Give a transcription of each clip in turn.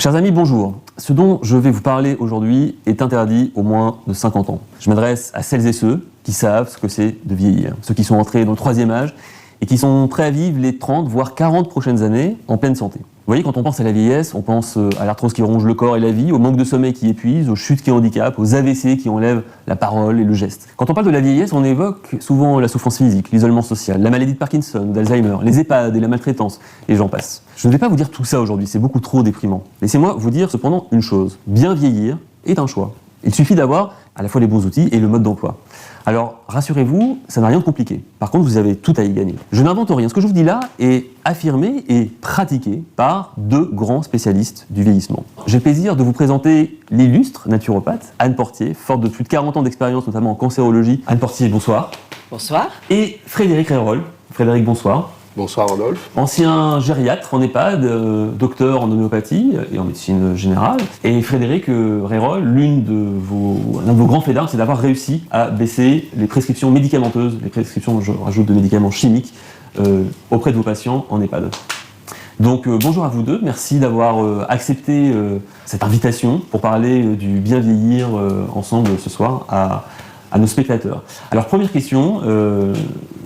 Chers amis, bonjour. Ce dont je vais vous parler aujourd'hui est interdit aux moins de 50 ans. Je m'adresse à celles et ceux qui savent ce que c'est de vieillir, ceux qui sont entrés dans le troisième âge et qui sont prêts à vivre les 30 voire 40 prochaines années en pleine santé. Vous voyez, quand on pense à la vieillesse, on pense à l'arthrose qui ronge le corps et la vie, au manque de sommeil qui épuise, aux chutes qui handicapent, aux AVC qui enlèvent la parole et le geste. Quand on parle de la vieillesse, on évoque souvent la souffrance physique, l'isolement social, la maladie de Parkinson, d'Alzheimer, les EHPAD et la maltraitance, et j'en passe. Je ne vais pas vous dire tout ça aujourd'hui, c'est beaucoup trop déprimant. Laissez-moi vous dire cependant une chose, bien vieillir est un choix. Il suffit d'avoir à la fois les bons outils et le mode d'emploi. Alors, rassurez-vous, ça n'a rien de compliqué. Par contre, vous avez tout à y gagner. Je n'invente rien. Ce que je vous dis là est affirmé et pratiqué par deux grands spécialistes du vieillissement. J'ai le plaisir de vous présenter l'illustre naturopathe Anne Portier, forte de plus de 40 ans d'expérience, notamment en cancérologie. Anne Portier, bonsoir. Bonsoir. Et Frédéric Réroll. Frédéric, bonsoir. Bonsoir Rodolphe. Ancien gériatre en EHPAD, docteur en homéopathie et en médecine générale. Et Frédéric Réroll, l'un de vos grands faits d'armes, c'est d'avoir réussi à baisser les prescriptions médicamenteuses, les prescriptions, je rajoute, de médicaments chimiques auprès de vos patients en EHPAD. Donc bonjour à vous deux, merci d'avoir accepté cette invitation pour parler du bien vieillir ensemble ce soir à nos spectateurs. Alors première question,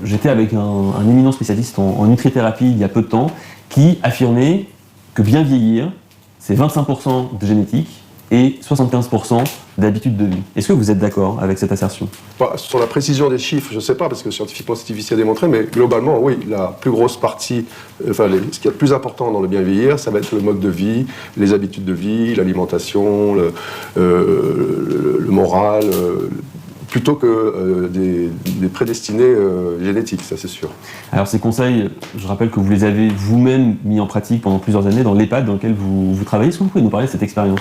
j'étais avec un éminent spécialiste en nutrithérapie il y a peu de temps qui affirmait que bien vieillir, c'est 25% de génétique et 75% d'habitude de vie. Est-ce que vous êtes d'accord avec cette assertion ? Sur la précision des chiffres, je ne sais pas, parce que scientifiquement c'est difficile à démontrer, mais globalement, oui, la plus grosse partie, ce qu'il y a de plus important dans le bien vieillir, ça va être le mode de vie, les habitudes de vie, l'alimentation, le moral, plutôt que des prédestinés génétiques, ça c'est sûr. Alors ces conseils, je rappelle que vous les avez vous-même mis en pratique pendant plusieurs années dans l'EHPAD dans lequel vous travaillez. Est-ce que vous pouvez nous parler de cette expérience ?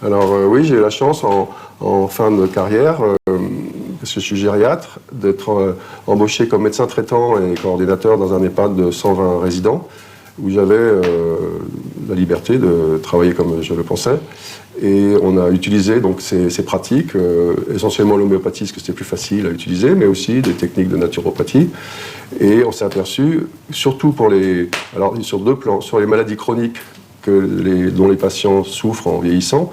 Alors oui, j'ai eu la chance en fin de carrière, parce que je suis gériatre, d'être embauché comme médecin traitant et coordinateur dans un EHPAD de 120 résidents, où j'avais la liberté de travailler comme je le pensais. Et on a utilisé donc ces pratiques, essentiellement l'homéopathie, parce que c'était plus facile à utiliser, mais aussi des techniques de naturopathie. Et on s'est aperçu, surtout sur deux plans, sur les maladies chroniques dont les patients souffrent en vieillissant.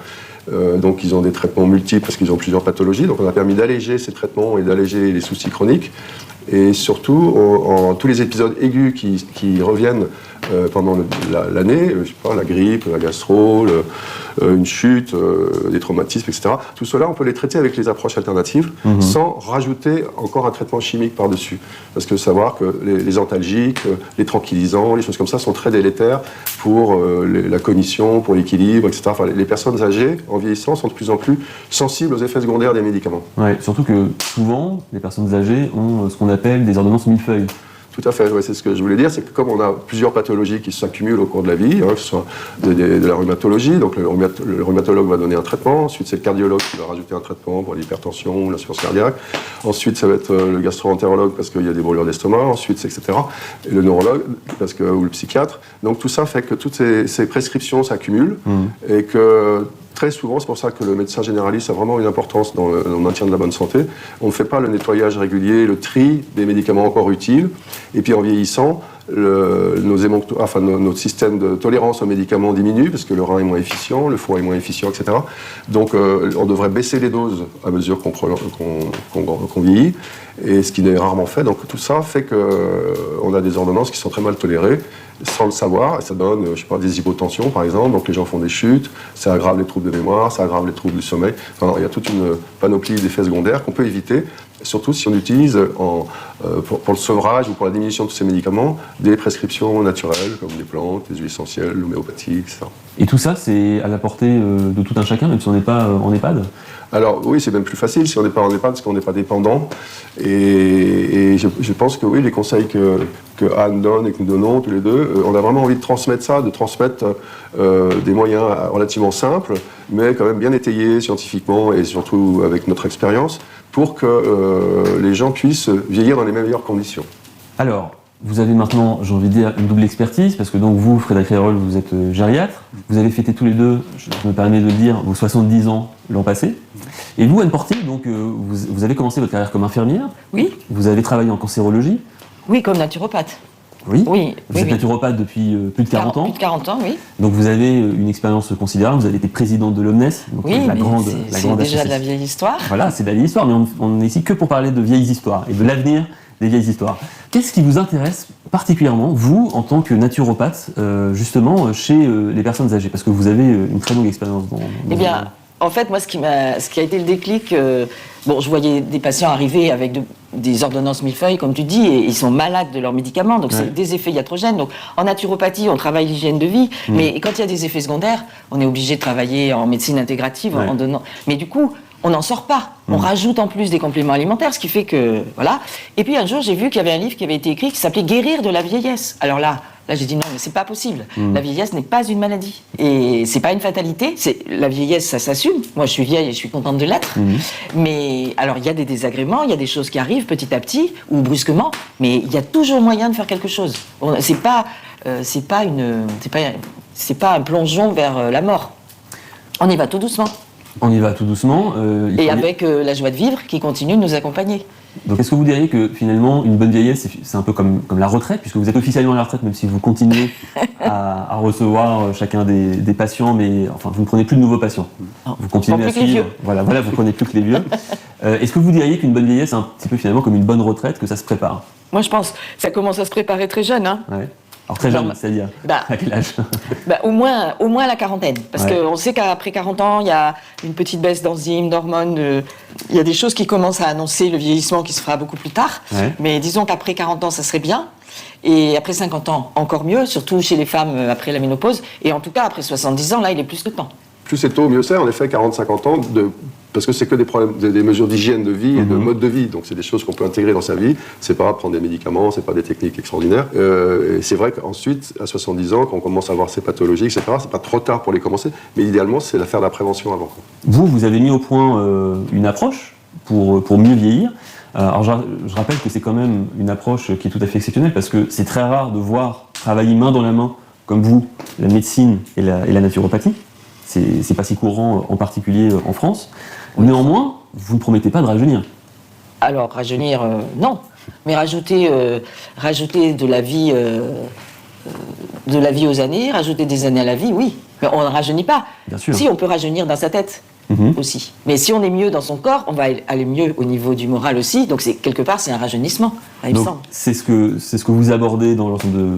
Donc ils ont des traitements multiples parce qu'ils ont plusieurs pathologies. Donc on a permis d'alléger ces traitements et d'alléger les soucis chroniques. Et surtout, tous les épisodes aigus qui reviennent pendant l'année, je sais pas, la grippe, la gastro, une chute, des traumatismes, etc. Tout cela, on peut les traiter avec les approches alternatives sans rajouter encore un traitement chimique par-dessus. Parce que savoir que les antalgiques, les tranquillisants, les choses comme ça sont très délétères pour la cognition, pour l'équilibre, etc. Enfin, les personnes âgées, en vieillissant, sont de plus en plus sensibles aux effets secondaires des médicaments. Ouais, surtout que souvent, les personnes âgées ont ce qu'on appelle des ordonnances millefeuilles. Tout à fait, ouais, c'est ce que je voulais dire, c'est que comme on a plusieurs pathologies qui s'accumulent au cours de la vie, que ce soit de la rhumatologie, donc le rhumatologue va donner un traitement, ensuite c'est le cardiologue qui va rajouter un traitement pour l'hypertension, l'insuffisance cardiaque, ensuite ça va être le gastro-entérologue parce qu'il y a des brûlures d'estomac, ensuite etc. Et le neurologue ou le psychiatre. Donc tout ça fait que toutes ces prescriptions s'accumulent et que très souvent, c'est pour ça que le médecin généraliste a vraiment une importance dans le maintien de la bonne santé. On ne fait pas le nettoyage régulier, le tri des médicaments encore utiles. Et puis en vieillissant, notre système de tolérance aux médicaments diminue parce que le rein est moins efficient, le foie est moins efficient, etc. Donc on devrait baisser les doses à mesure qu'on vieillit, et ce qui n'est rarement fait. Donc tout ça fait qu'on a des ordonnances qui sont très mal tolérées, sans le savoir, et ça donne, je sais pas, des hypotensions par exemple, donc les gens font des chutes, ça aggrave les troubles de mémoire, ça aggrave les troubles du sommeil. Enfin, il y a toute une panoplie d'effets secondaires qu'on peut éviter, surtout si on utilise pour le sevrage ou pour la diminution de tous ces médicaments, des prescriptions naturelles comme des plantes, des huiles essentielles, l'homéopathie, etc. Et tout ça, c'est à la portée de tout un chacun, même si on n'est pas en EHPAD ? Alors oui, c'est même plus facile si on n'est pas en EHPAD, parce qu'on n'est pas dépendant. Et je pense que oui, les conseils que Anne donne et que nous donnons tous les deux, on a vraiment envie de transmettre ça, de transmettre des moyens relativement simples, mais quand même bien étayés scientifiquement et surtout avec notre expérience, pour que les gens puissent vieillir dans les meilleures conditions. Alors, vous avez maintenant, j'ai envie de dire, une double expertise, parce que donc vous, Frédéric Réroll, vous êtes gériatre, vous avez fêté tous les deux, je me permets de le dire, vos 70 ans l'an passé, et vous, Anne Portier, donc vous avez commencé votre carrière comme infirmière. Oui. Vous avez travaillé en cancérologie. Oui, comme naturopathe. Oui. Oui, Vous êtes naturopathe depuis plus de 40 ans. Plus de 40 ans, oui. Donc vous avez une expérience considérable. Vous avez été présidente de l'Omnes, donc Oui, la grande c'est association. déjà de la vieille histoire. Voilà, c'est de la vieille histoire, mais on n'est ici que pour parler de vieilles histoires et de l'avenir des vieilles histoires. Qu'est-ce qui vous intéresse particulièrement, vous, en tant que naturopathe, justement, chez les personnes âgées? Parce que vous avez une très longue expérience dans Eh bien, en fait, moi, ce qui a été le déclic, je voyais des patients arriver avec des ordonnances millefeuilles, comme tu dis, et ils sont malades de leurs médicaments, donc c'est des effets iatrogènes. Donc, en naturopathie, on travaille l'hygiène de vie, mais quand il y a des effets secondaires, on est obligé de travailler en médecine intégrative, en donnant. Mais du coup, on n'en sort pas. On rajoute en plus des compléments alimentaires, ce qui fait que, voilà. Et puis un jour, j'ai vu qu'il y avait un livre qui avait été écrit qui s'appelait Guérir de la vieillesse. Alors là, j'ai dit non, mais c'est pas possible. La vieillesse n'est pas une maladie. Et c'est pas une fatalité. La vieillesse, ça s'assume. Moi, je suis vieille et je suis contente de l'être. Mais, alors, il y a des désagréments, il y a des choses qui arrivent petit à petit, ou brusquement, mais il y a toujours moyen de faire quelque chose. C'est pas un plongeon vers la mort. On y va tout doucement. On y va tout doucement. Avec la joie de vivre qui continue de nous accompagner. Donc est-ce que vous diriez que finalement une bonne vieillesse c'est un peu comme la retraite, puisque vous êtes officiellement à la retraite même si vous continuez à recevoir chacun des patients, mais enfin vous ne prenez plus de nouveaux patients. Vous continuez à suivre. Voilà, vous prenez plus que les vieux. Est-ce que vous diriez qu'une bonne vieillesse c'est un petit peu finalement comme une bonne retraite, que ça se prépare? Moi je pense ça commence à se préparer très jeune. Hein. Ouais. Alors très jeune, c'est-à-dire à quel âge? Au moins la quarantaine. Parce qu'on sait qu'après 40 ans, il y a une petite baisse d'enzymes, d'hormones. Il y a des choses qui commencent à annoncer le vieillissement qui se fera beaucoup plus tard. Ouais. Mais disons qu'après 40 ans, ça serait bien. Et après 50 ans, encore mieux, surtout chez les femmes après la ménopause. Et en tout cas, après 70 ans, là, il est plus que temps. Plus c'est tôt, mieux c'est. En effet, 40-50 ans, parce que c'est que des problèmes, des mesures d'hygiène de vie et de mode de vie. Donc c'est des choses qu'on peut intégrer dans sa vie. C'est pas prendre des médicaments, c'est pas des techniques extraordinaires. Et c'est vrai qu'ensuite, à 70 ans, quand on commence à avoir ces pathologies, etc., c'est pas trop tard pour les commencer. Mais idéalement, c'est de faire de la prévention avant. Vous avez mis au point une approche pour mieux vieillir. Alors je rappelle que c'est quand même une approche qui est tout à fait exceptionnelle, parce que c'est très rare de voir travailler main dans la main, comme vous, la médecine et la naturopathie. C'est pas si courant, en particulier en France. Néanmoins, vous ne promettez pas de rajeunir. Alors, rajeunir, non. Mais rajouter de la vie aux années, rajouter des années à la vie, oui. Mais on ne rajeunit pas. Bien sûr. Si, on peut rajeunir dans sa tête aussi. Mais si on est mieux dans son corps, on va aller mieux au niveau du moral aussi. Donc, quelque part, c'est un rajeunissement, il me semble. C'est ce que vous abordez dans l'ensemble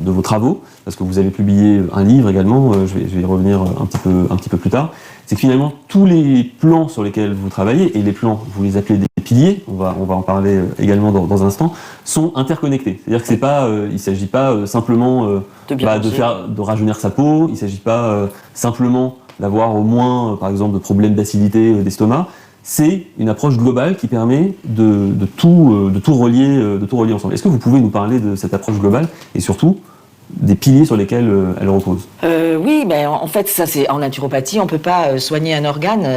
de vos travaux, parce que vous avez publié un livre également, je vais y revenir un petit peu plus tard. C'est que finalement, tous les plans sur lesquels vous travaillez, et les plans, vous les appelez des piliers, on va en parler également dans un instant, sont interconnectés. C'est-à-dire que il ne s'agit pas simplement de rajeunir sa peau, il ne s'agit pas simplement d'avoir au moins, par exemple, de problèmes d'acidité d'estomac. C'est une approche globale qui permet de tout relier ensemble. Est-ce que vous pouvez nous parler de cette approche globale et surtout des piliers sur lesquels elle repose? Oui, mais en fait, ça c'est en naturopathie, on peut pas soigner un organe.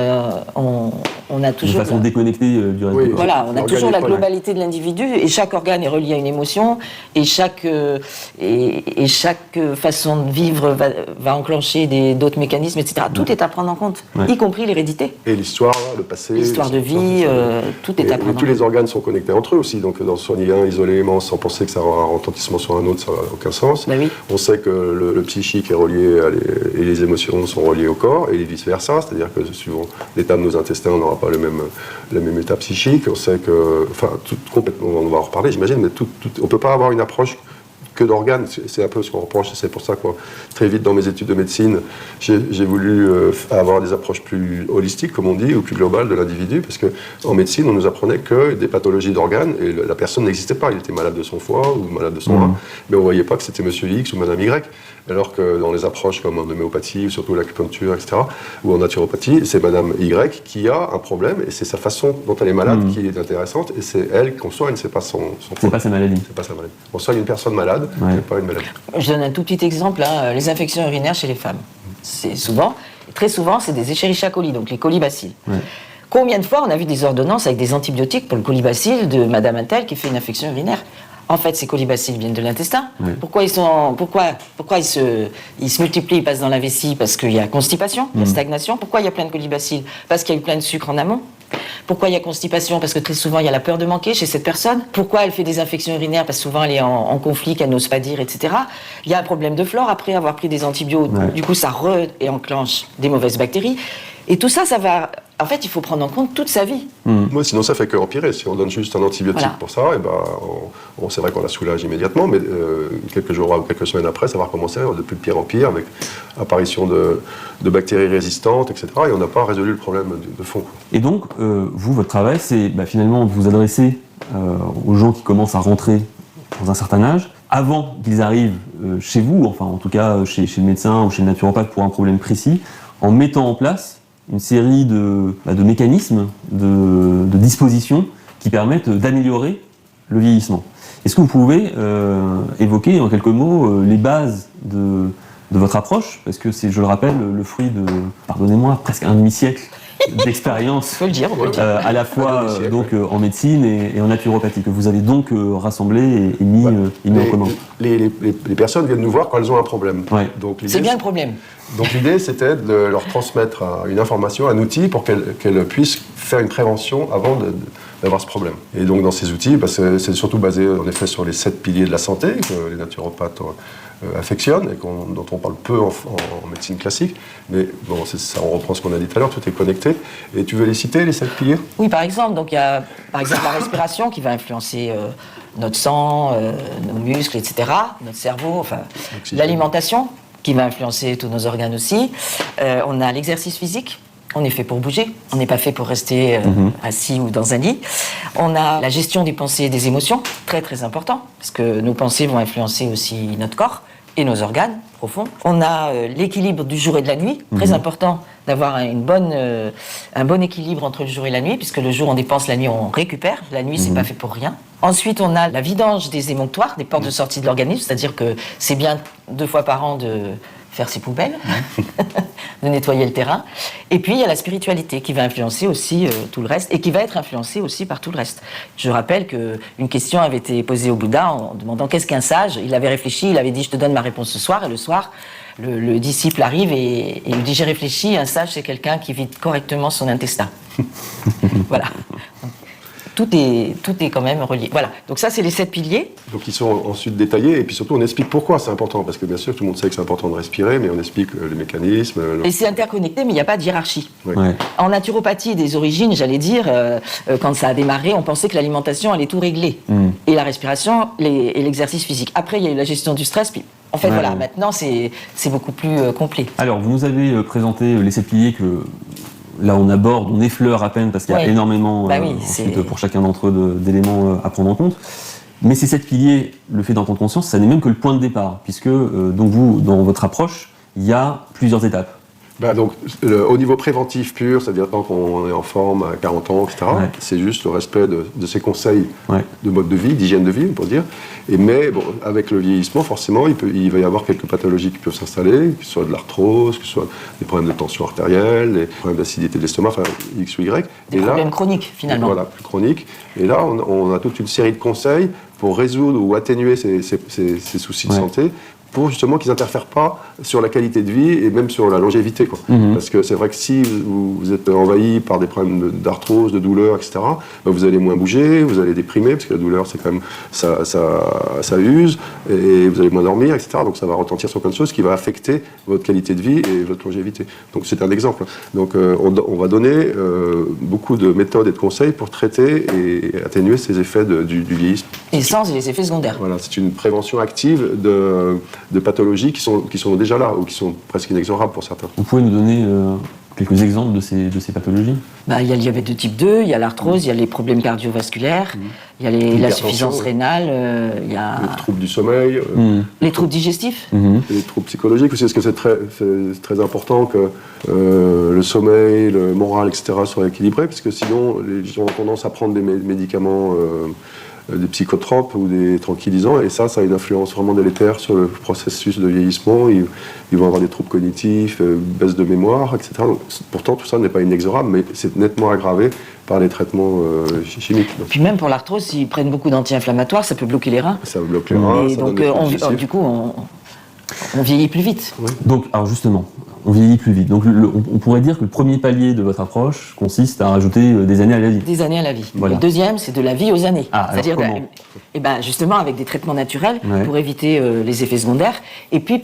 On a toujours de façon déconnectée du reste du corps. Voilà, on a toujours la globalité de l'individu et chaque organe est relié à une émotion et chaque façon de vivre va enclencher d'autres mécanismes, etc. Tout est à prendre en compte, y compris l'hérédité. Et l'histoire, le passé. L'histoire de vie, tout est à prendre en compte. Tous les organes sont connectés entre eux aussi, donc dans soigner un isolément sans penser que ça aura un retentissement sur un autre, ça n'a aucun sens. Ben oui. On sait que le psychique est relié et les émotions sont reliées au corps et vice-versa, c'est-à-dire que suivant l'état de nos intestins, on n'aura pas le même état psychique. On sait que, complètement, on va en reparler, j'imagine, mais on ne peut pas avoir une approche que d'organes. C'est un peu ce qu'on reproche, c'est pour ça que très vite dans mes études de médecine, j'ai voulu avoir des approches plus holistiques, comme on dit, ou plus globales de l'individu, parce qu'en médecine, on nous apprenait que des pathologies d'organes, et la personne n'existait pas. Il était malade de son foie ou malade de son rein, mais on ne voyait pas que c'était monsieur X ou madame Y. Alors que dans les approches comme en homéopathie, ou surtout l'acupuncture, etc., ou en naturopathie, c'est madame Y qui a un problème, et c'est sa façon dont elle est malade qui est intéressante, et c'est elle qu'on soigne, c'est pas son c'est pas sa maladie. C'est pas sa maladie. On soigne une personne malade, c'est pas une maladie. Je donne un tout petit exemple, les infections urinaires chez les femmes. Très souvent, c'est des Escherichia coli, donc les colibacilles. Combien de fois on a vu des ordonnances avec des antibiotiques pour le colibacille de madame Intel qui fait une infection urinaire? En fait, ces colibacilles viennent de l'intestin. Pourquoi ils se multiplient, ils passent dans la vessie? Parce qu'il y a constipation, il y a stagnation. Pourquoi il y a plein de colibacilles? Parce qu'il y a eu plein de sucre en amont. Pourquoi il y a constipation? Parce que très souvent, il y a la peur de manquer chez cette personne. Pourquoi elle fait des infections urinaires? Parce que souvent, elle est en conflit, qu'elle n'ose pas dire, etc. Il y a un problème de flore après avoir pris des antibiotiques. Ouais. Du coup, ça enclenche des mauvaises bactéries. Et tout ça, ça va... En fait, il faut prendre en compte toute sa vie. Moi, sinon, ça fait que empirer. Si on donne juste un antibiotique Voilà. pour ça, et ben, c'est vrai qu'on la soulage immédiatement, mais quelques jours ou quelques semaines après, ça va recommencer de plus de pire en pire, avec apparition de bactéries résistantes, etc. Et on n'a pas résolu le problème de fond. Et donc, vous, votre travail, c'est finalement de vous adresser aux gens qui commencent à rentrer dans un certain âge, avant qu'ils arrivent chez vous, enfin en tout cas chez le médecin ou chez le naturopathe pour un problème précis, en mettant en place une série de mécanismes, de dispositions qui permettent d'améliorer le vieillissement. Est-ce que vous pouvez évoquer en quelques mots les bases de votre approche? Parce que c'est, je le rappelle, le fruit de, pardonnez-moi, presque un demi-siècle d'expérience, On peut le dire, on peut le dire. à la fois demi-siècle, en médecine et en naturopathie, que vous avez donc rassemblé et mis en commun. Les personnes viennent nous voir quand elles ont un problème. Ouais. Donc, C'est bien le problème. Donc l'idée, c'était de leur transmettre une information, un outil pour qu'elles puissent faire une prévention avant d'avoir ce problème. Et donc dans ces outils, c'est surtout basé en effet sur les 7 piliers de la santé que les naturopathes affectionnent et dont on parle peu en médecine classique. Mais bon, ça, on reprend ce qu'on a dit tout à l'heure, tout est connecté. Et tu veux les citer, les 7 piliers? Oui, par exemple. Donc il y a par exemple la respiration qui va influencer notre sang, nos muscles, etc., notre cerveau, enfin l'alimentation qui va influencer tous nos organes aussi. On a l'exercice physique. On est fait pour bouger, on n'est pas fait pour rester assis ou dans un lit. On a la gestion des pensées et des émotions, très très important, parce que nos pensées vont influencer aussi notre corps et nos organes profonds. On a l'équilibre du jour et de la nuit, très important d'avoir un bon équilibre entre le jour et la nuit, puisque le jour on dépense, la nuit on récupère, la nuit c'est pas fait pour rien. Ensuite on a la vidange des émonctoires, des portes de sortie de l'organisme, c'est-à-dire que c'est bien 2 fois par an de faire ses poubelles, de nettoyer le terrain. Et puis il y a la spiritualité qui va influencer aussi tout le reste et qui va être influencée aussi par tout le reste. Je rappelle qu'une question avait été posée au Bouddha en demandant qu'est-ce qu'un sage. Il avait réfléchi, il avait dit je te donne ma réponse ce soir, et le soir le disciple arrive et il lui dit j'ai réfléchi, un sage c'est quelqu'un qui vide correctement son intestin. Voilà. Tout est quand même relié. Voilà, donc ça c'est les 7 piliers. Donc ils sont ensuite détaillés et puis surtout on explique pourquoi c'est important. Parce que bien sûr tout le monde sait que c'est important de respirer, mais on explique les mécanismes. Et c'est interconnecté, mais il n'y a pas de hiérarchie. Ouais. Ouais. En naturopathie des origines, j'allais dire, quand ça a démarré, on pensait que l'alimentation allait tout régler. Et la respiration et l'exercice physique. Après il y a eu la gestion du stress, puis en fait voilà, maintenant c'est beaucoup plus complet. Alors, vous nous avez présenté les 7 piliers que là on aborde, on effleure à peine parce qu'il y a énormément ensuite, pour chacun d'entre eux d'éléments à prendre en compte. Mais ces 7 piliers, le fait d'en prendre conscience, ça n'est même que le point de départ, puisque donc vous, dans votre approche, il y a plusieurs étapes. Donc, au niveau préventif pur, c'est-à-dire quand on est en forme à 40 ans, etc., c'est juste le respect de ces conseils de mode de vie, d'hygiène de vie, on peut dire. Mais bon, avec le vieillissement, forcément, il va y avoir quelques pathologies qui peuvent s'installer, que ce soit de l'arthrose, que ce soit des problèmes de tension artérielle, des problèmes d'acidité de l'estomac, enfin X ou Y. Des problèmes chroniques, finalement. Voilà, plus chroniques. Et là, on a toute une série de conseils pour résoudre ou atténuer ces soucis de santé, pour justement qu'ils n'interfèrent pas sur la qualité de vie et même sur la longévité, quoi. Parce que c'est vrai que si vous êtes envahi par des problèmes d'arthrose, de douleur, etc., vous allez moins bouger, vous allez déprimer, parce que la douleur, c'est quand même, ça use, et vous allez moins dormir, etc. Donc ça va retentir sur plein de choses qui va affecter votre qualité de vie et votre longévité. Donc c'est un exemple. Donc on va donner beaucoup de méthodes et de conseils pour traiter et atténuer ces effets du vieillissement. Et sans les effets secondaires. Voilà, c'est une prévention active de pathologies qui sont déjà là, ou qui sont presque inexorables pour certains. Vous pouvez nous donner quelques exemples de ces pathologies? Il y a le diabète de type 2, il y a l'arthrose, il y a les problèmes cardiovasculaires, il y a l'insuffisance rénale, il y a... Les troubles du sommeil, les troubles digestifs. les troubles psychologiques aussi, parce que c'est très important que le sommeil, le moral, etc. soient équilibrés, parce que sinon, les gens ont tendance à prendre des médicaments... des psychotropes ou des tranquillisants, et ça a une influence vraiment délétère sur le processus de vieillissement. Ils vont avoir des troubles cognitifs, baisse de mémoire, etc. Donc, pourtant, tout ça n'est pas inexorable, mais c'est nettement aggravé par les traitements chimiques. Puis même pour l'arthrose, s'ils prennent beaucoup d'anti-inflammatoires, ça peut bloquer les reins. Ça bloque les reins, et donc, du coup, on vieillit plus vite. Donc, alors justement, on vieillit plus vite. Donc on pourrait dire que le premier palier de votre approche consiste à rajouter des années à la vie. Des années à la vie. Voilà. Le deuxième, c'est de la vie aux années. Ah, c'est-à-dire, alors comment justement, avec des traitements naturels Ouais. pour éviter les effets secondaires, et puis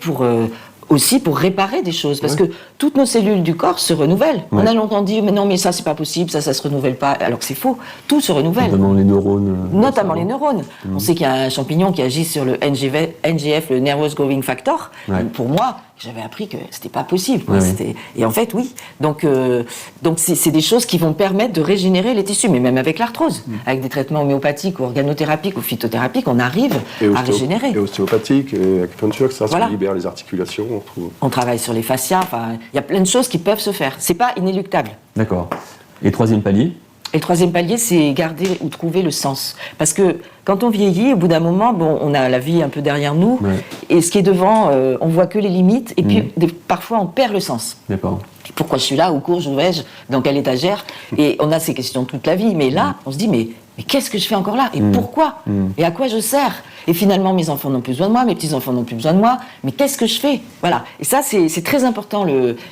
aussi pour réparer des choses, parce que toutes nos cellules du corps se renouvellent. Ouais. On a longtemps dit, mais non, mais ça, c'est pas possible, ça se renouvelle pas, alors que c'est faux. Tout se renouvelle. Notamment les neurones. Notamment les neurones. On sait qu'il y a un champignon qui agit sur le NGF, le Nervous Growing Factor. Ouais. Pour moi, j'avais appris que c'était pas possible. Ouais, Et en fait, oui. Donc c'est des choses qui vont permettre de régénérer les tissus, mais même avec l'arthrose, avec des traitements homéopathiques ou organothérapiques ou phytothérapiques, on arrive à régénérer. Et ostéopathique, et acupuncture, ça Voilà. libère les articulations. On trouve. On travaille sur les fascias. Enfin, il y a plein de choses qui peuvent se faire. C'est pas inéluctable. D'accord. Et troisième palier? Et le troisième palier, c'est garder ou trouver le sens. Parce que quand on vieillit, au bout d'un moment, on a la vie un peu derrière nous, Ouais. et ce qui est devant, on voit que les limites, et puis parfois on perd le sens. D'accord. Pourquoi je suis là, où cours, où vais-je, dans quelle étagère? Et on a ces questions toute la vie, mais là, on se dit, mais qu'est-ce que je fais encore là? Et pourquoi? Et à quoi je sers? Et finalement, mes enfants n'ont plus besoin de moi, mes petits-enfants n'ont plus besoin de moi, mais qu'est-ce que je fais? Voilà. Et ça, c'est très important,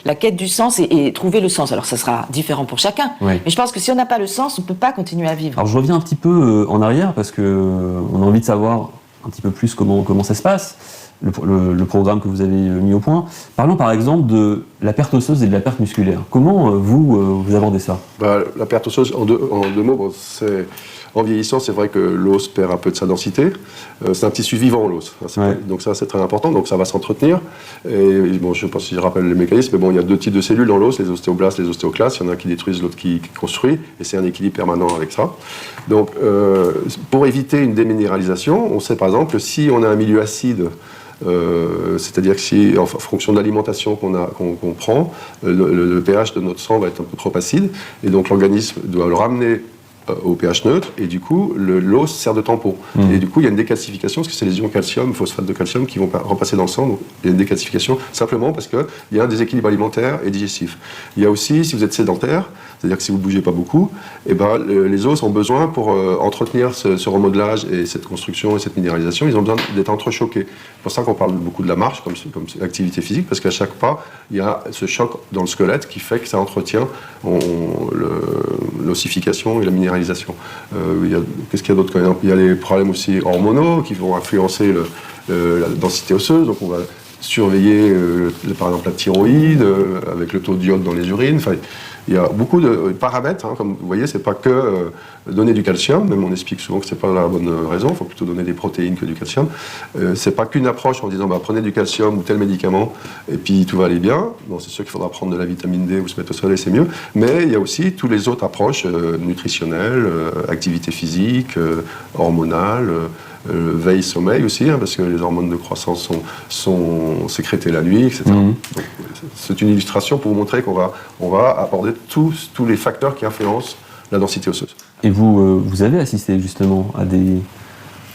la quête du sens et trouver le sens. Alors, ça sera différent pour chacun, Ouais. mais je pense que si on n'a pas le sens, on ne peut pas continuer à vivre. Alors je reviens un petit peu en arrière parce que on a envie de savoir un petit peu plus comment ça se passe, le programme que vous avez mis au point. Parlons par exemple de la perte osseuse et de la perte musculaire. Comment vous abordez ça? La perte osseuse, en deux mots, c'est... En vieillissant, c'est vrai que l'os perd un peu de sa densité. C'est un tissu vivant, l'os. Ouais. Donc ça, c'est très important. Donc ça va s'entretenir. Et bon, je ne sais pas si je rappelle les mécanismes, mais bon, il y a deux types de cellules dans l'os, les ostéoblastes, les ostéoclastes. Il y en a qui détruisent, l'autre qui construit. Et c'est un équilibre permanent avec ça. Donc, pour éviter une déminéralisation, on sait par exemple que si on a un milieu acide, c'est-à-dire que si, en fonction de l'alimentation qu'on prend, le pH de notre sang va être un peu trop acide. Et donc l'organisme doit le ramener au pH neutre, et du coup, l'os sert de tampon. Et du coup, il y a une décalcification, parce que c'est les ions calcium, phosphate de calcium, qui vont repasser dans le sang. Donc, il y a une décalcification, simplement parce qu'il y a un déséquilibre alimentaire et digestif. Il y a aussi, si vous êtes sédentaire, c'est-à-dire que si vous ne bougez pas beaucoup, et les os ont besoin, pour entretenir ce remodelage et cette construction et cette minéralisation, ils ont besoin d'être entrechoqués. C'est pour ça qu'on parle beaucoup de la marche comme activité physique, parce qu'à chaque pas, il y a ce choc dans le squelette qui fait que ça entretient l'ossification et la minéralisation. Qu'est-ce qu'il y a d'autre quand même? Il y a les problèmes aussi hormonaux qui vont influencer la densité osseuse. Donc on va surveiller par exemple la thyroïde, avec le taux d'iode dans les urines. Enfin, il y a beaucoup de paramètres, hein, comme vous voyez, c'est pas que donner du calcium, même on explique souvent que c'est pas la bonne raison, il faut plutôt donner des protéines que du calcium. C'est pas qu'une approche en disant prenez du calcium ou tel médicament et puis tout va aller bien. Bon, c'est sûr qu'il faudra prendre de la vitamine D ou se mettre au soleil, c'est mieux, mais il y a aussi toutes les autres approches nutritionnelles, activité physique, hormonale, veille sommeil aussi, hein, parce que les hormones de croissance sont sécrétées la nuit, etc. Donc, c'est une illustration pour vous montrer qu'on va aborder tous les facteurs qui influencent la densité osseuse. Et vous avez assisté justement à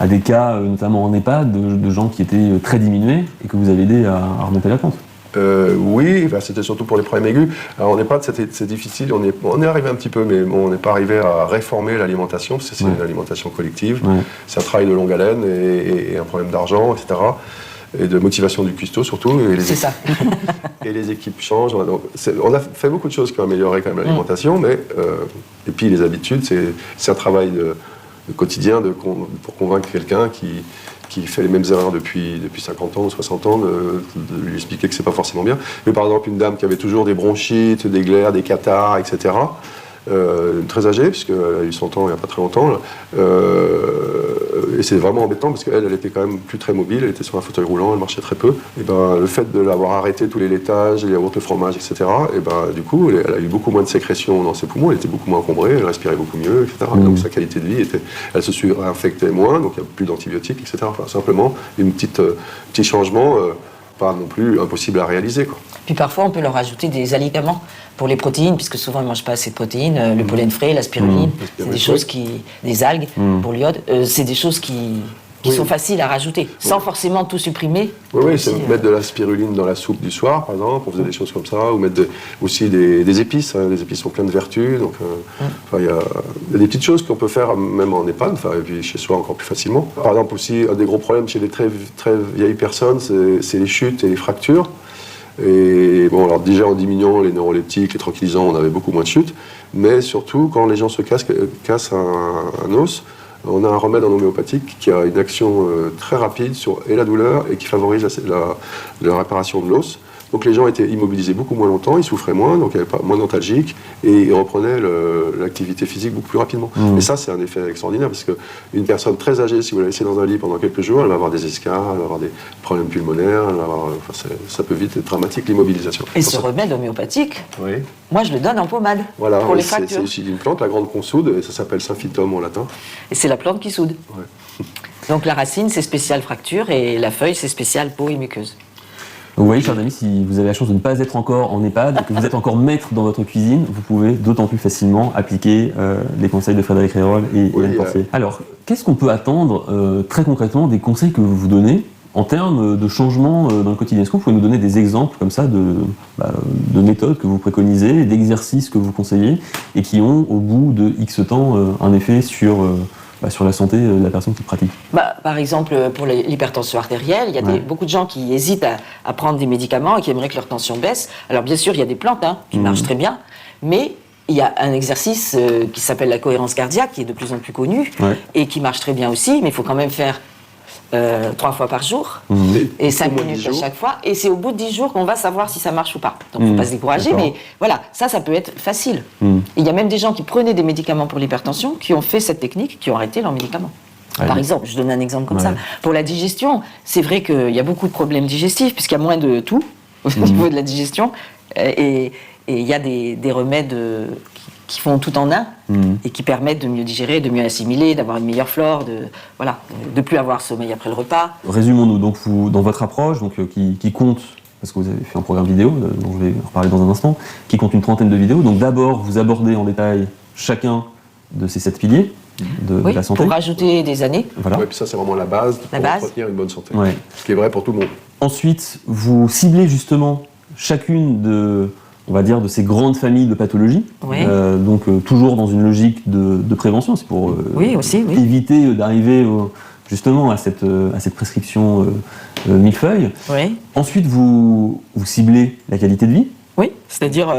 des cas, notamment en EHPAD, de gens qui étaient très diminués et que vous avez aidé à remonter la pente? Oui, c'était surtout pour les problèmes aigus. Alors en EHPAD, c'est difficile, on est arrivé un petit peu, mais bon, on n'est pas arrivé à réformer l'alimentation, parce que c'est une alimentation collective. C'est un travail de longue haleine et un problème d'argent, etc. Et de motivation du cuistot surtout. C'est ça. Et les équipes changent. Donc, on a fait beaucoup de choses qui ont amélioré quand même l'alimentation, mais et puis les habitudes, c'est un travail de quotidien pour convaincre quelqu'un qui fait les mêmes erreurs depuis 50 ans ou 60 ans, de lui expliquer que c'est pas forcément bien. Mais par exemple, une dame qui avait toujours des bronchites, des glaires, des catarrhes, etc., très âgée, puisqu'elle a eu 100 ans il n'y a pas très longtemps, là. Et c'est vraiment embêtant, parce qu'elle était quand même plus très mobile, elle était sur un fauteuil roulant, elle marchait très peu. Et le fait de l'avoir arrêté tous les laitages, les yaourts, le fromage, etc., du coup, elle a eu beaucoup moins de sécrétion dans ses poumons, elle était beaucoup moins encombrée, elle respirait beaucoup mieux, etc. Donc sa qualité de vie elle se surinfectait moins, donc il n'y a plus d'antibiotiques, etc. Enfin, simplement, petit changement, pas non plus impossible à réaliser, quoi. Puis parfois, on peut leur ajouter des aliments pour les protéines, puisque souvent ils ne mangent pas assez de protéines, le pollen frais, la spiruline, c'est des choses des algues pour l'iode, c'est des choses qui sont faciles à rajouter, sans forcément tout supprimer. Oui, c'est mettre de la spiruline dans la soupe du soir, par exemple, on faisait des choses comme ça, ou mettre aussi des épices, hein. Les épices sont pleines de vertus, donc il y a des petites choses qu'on peut faire même en EHPAD, et puis chez soi encore plus facilement. Par exemple aussi, un des gros problèmes chez les très, très vieilles personnes, c'est les chutes et les fractures. Et bon, alors déjà en diminuant les neuroleptiques, les tranquillisants, on avait beaucoup moins de chutes, mais surtout quand les gens se cassent un os, on a un remède en homéopathique qui a une action très rapide sur la douleur et qui favorise la réparation de l'os. Donc les gens étaient immobilisés beaucoup moins longtemps, ils souffraient moins, donc il n'y avait pas moins nostalgique, et ils reprenaient l'activité physique beaucoup plus rapidement. Et ça, c'est un effet extraordinaire, parce qu'une personne très âgée, si vous la laissez dans un lit pendant quelques jours, elle va avoir des escarres, elle va avoir des problèmes pulmonaires, ça peut vite être dramatique, l'immobilisation. Et ce remède homéopathique, oui. Moi je le donne en pommade Voilà, pour les fractures. C'est issu d'une plante, la grande consoude, et ça s'appelle symphytum en latin. Et c'est la plante qui soude. Ouais. Donc la racine, c'est spécial fracture, et la feuille, c'est spécial peau et muqueuse. Vous voyez, chers amis, si vous avez la chance de ne pas être encore en EHPAD et que vous êtes encore maître dans votre cuisine, vous pouvez d'autant plus facilement appliquer les conseils de Frédéric Rérol et Anne Porcier. Alors, qu'est-ce qu'on peut attendre très concrètement des conseils que vous vous donnez en termes de changement dans le quotidien? Est-ce que vous pouvez nous donner des exemples comme ça de méthodes que vous préconisez, d'exercices que vous conseillez et qui ont, au bout de X temps, un effet sur la santé de la personne qui pratique? Par exemple, pour l'hypertension artérielle, il y a beaucoup de gens qui hésitent à prendre des médicaments et qui aimeraient que leur tension baisse. Alors bien sûr, il y a des plantes qui marchent très bien, mais il y a un exercice qui s'appelle la cohérence cardiaque, qui est de plus en plus connu, et qui marche très bien aussi, mais il faut quand même faire 3 fois par jour, et 5 minutes à chaque fois, et c'est au bout de 10 jours qu'on va savoir si ça marche ou pas. Donc il ne faut pas se décourager, mais voilà, ça peut être facile. Il y a même des gens qui prenaient des médicaments pour l'hypertension, qui ont fait cette technique, qui ont arrêté leurs médicaments. Par exemple, je donne un exemple comme ça. Pour la digestion, c'est vrai qu'il y a beaucoup de problèmes digestifs, puisqu'il y a moins de tout au niveau de la digestion, et il y a des remèdes qui font tout en un et qui permettent de mieux digérer, de mieux assimiler, d'avoir une meilleure flore, de plus avoir sommeil après le repas. Résumons-nous, donc vous, dans votre approche, qui compte, parce que vous avez fait un programme vidéo, dont je vais reparler dans un instant, qui compte une trentaine de vidéos, donc d'abord vous abordez en détail chacun de ces 7 piliers de la santé. Pour rajouter des années. Voilà. Ouais, puis ça c'est vraiment la base pour entretenir une bonne santé, ce qui est vrai pour tout le monde. Ensuite, vous ciblez justement chacune de ces grandes familles de pathologies, toujours dans une logique de prévention, c'est pour éviter d'arriver justement à cette prescription millefeuille. Ensuite, vous ciblez la qualité de vie. Oui, c'est-à-dire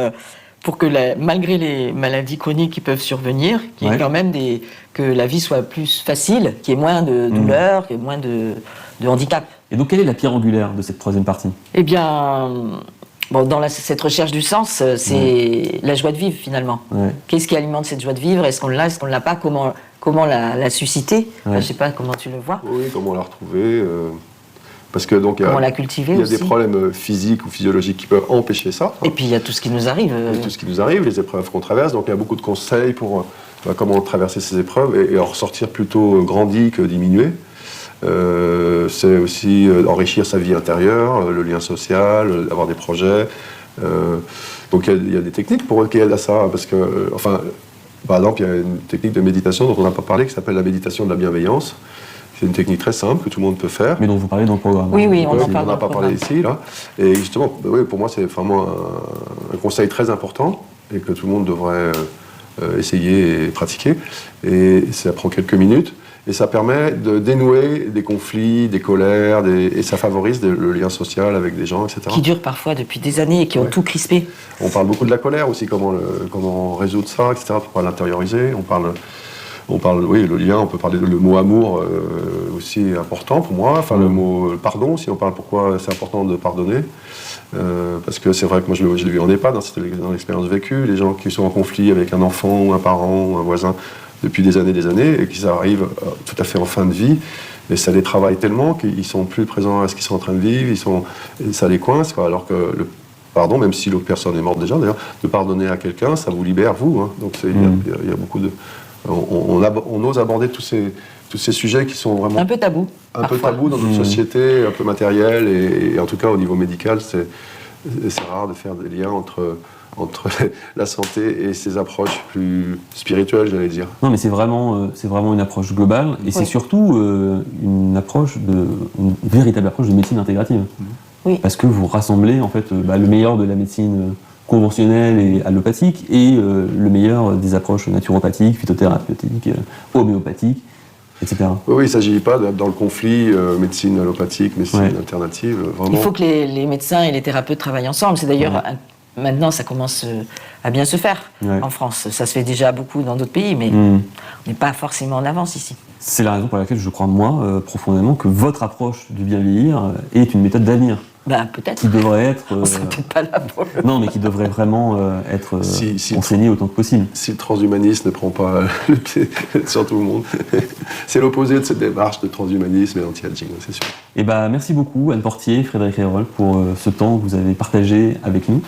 pour que malgré les maladies chroniques qui peuvent survenir, qu'il y ait quand même que la vie soit plus facile, qu'il y ait moins de douleurs, qu'il y ait moins de handicap. Et donc, quelle est la pierre angulaire de cette troisième partie? Eh bien, dans cette recherche du sens, c'est la joie de vivre finalement. Qu'est-ce qui alimente cette joie de vivre? Est-ce qu'on l'a, est-ce qu'on ne l'a pas? Comment la susciter? Je ne sais pas comment tu le vois. Oui, comment la retrouver parce que donc comment la cultiver aussi. Il y a des problèmes physiques ou physiologiques qui peuvent empêcher ça. Et puis il y a tout ce qui nous arrive. Tout ce qui nous arrive, les épreuves qu'on traverse. Donc il y a beaucoup de conseils pour comment traverser ces épreuves et en ressortir plutôt grandi que diminué. C'est aussi enrichir sa vie intérieure, le lien social, avoir des projets. Donc il y a des techniques pour qui aident à ça, parce que, par exemple, il y a une technique de méditation dont on n'a pas parlé qui s'appelle la méditation de la bienveillance. C'est une technique très simple que tout le monde peut faire. Mais dont vous parlez dans le programme. Oui, on en parle. On n'a pas parlé ici, là. Et justement, pour moi, c'est vraiment un conseil très important et que tout le monde devrait essayer et pratiquer. Et ça prend quelques minutes. Et ça permet de dénouer des conflits, des colères, et ça favorise le lien social avec des gens, etc. Qui durent parfois depuis des années et qui ont tout crispé. On parle beaucoup de la colère aussi, comment résoudre ça, etc. Pour l'intérioriser. On parle, le lien, on peut parler le mot amour aussi important pour moi. Le mot pardon, si on parle pourquoi c'est important de pardonner. Parce que c'est vrai que moi je l'ai vu en EHPAD, c'était dans l'expérience vécue, les gens qui sont en conflit avec un enfant ou un parent ou un voisin depuis des années et qui arrivent tout à fait en fin de vie, et ça les travaille tellement qu'ils sont plus présents à ce qu'ils sont en train de vivre, et ça les coince, alors que le pardon, même si l'autre personne est morte déjà d'ailleurs, de pardonner à quelqu'un, ça vous libère vous, donc il y a beaucoup de... On ose aborder tous ces sujets qui sont vraiment... Un peu tabou. Un peu tabou dans notre société, un peu matérielle, et en tout cas au niveau médical, c'est rare de faire des liens entre la santé et ses approches plus spirituelles, j'allais dire. Non, mais c'est vraiment une approche globale, et c'est surtout une véritable approche de médecine intégrative. Oui. Parce que vous rassemblez en fait le meilleur de la médecine conventionnelle et allopathique et le meilleur des approches naturopathiques, phytothérapeutiques, homéopathiques. etc. Oui, il ne s'agit pas d'être dans le conflit médecine allopathique, médecine alternative. Vraiment. Il faut que les médecins et les thérapeutes travaillent ensemble. C'est d'ailleurs, maintenant, ça commence à bien se faire en France. Ça se fait déjà beaucoup dans d'autres pays, mais on n'est pas forcément en avance ici. C'est la raison pour laquelle je crois, moi, profondément, que votre approche du bien vieillir est une méthode d'avenir. Peut-être. Qui devrait être... On serait peut-être pas là pour le... Non, mais qui devrait vraiment être enseigné autant que possible. Si le transhumanisme ne prend pas le pied sur tout le monde, c'est l'opposé de cette démarche de transhumanisme et anti-aging, c'est sûr. Et merci beaucoup, Anne Portier, Frédéric Herold, pour ce temps que vous avez partagé avec nous.